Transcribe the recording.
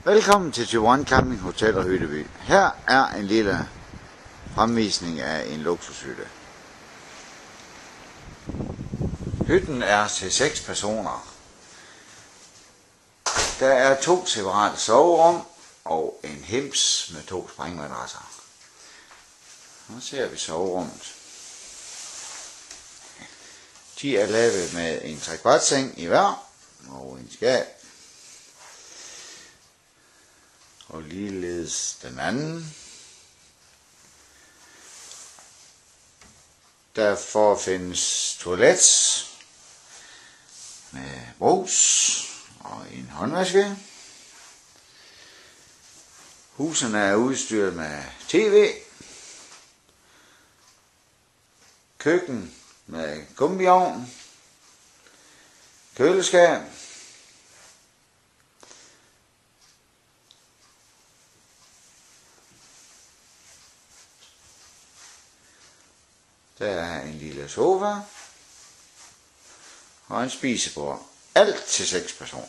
Velkommen til Thyborøn Camping Hotel og Hytteby. Her er en lille fremvisning af en luksushytte. Hytten er til 6 personer. Der er 2 separate soverum og en hems med 2 springmadrasser. Nu ser vi soverummet. De er lavet med en 3/4 seng i hver og en skab. Og ligeledes den anden. Der forefindes toilet med brus og en håndvaske. Husene er udstyret med tv, køkken med gummiovn, køleskab, der er en lille sofa og en spisebord. Alt til 6 personer.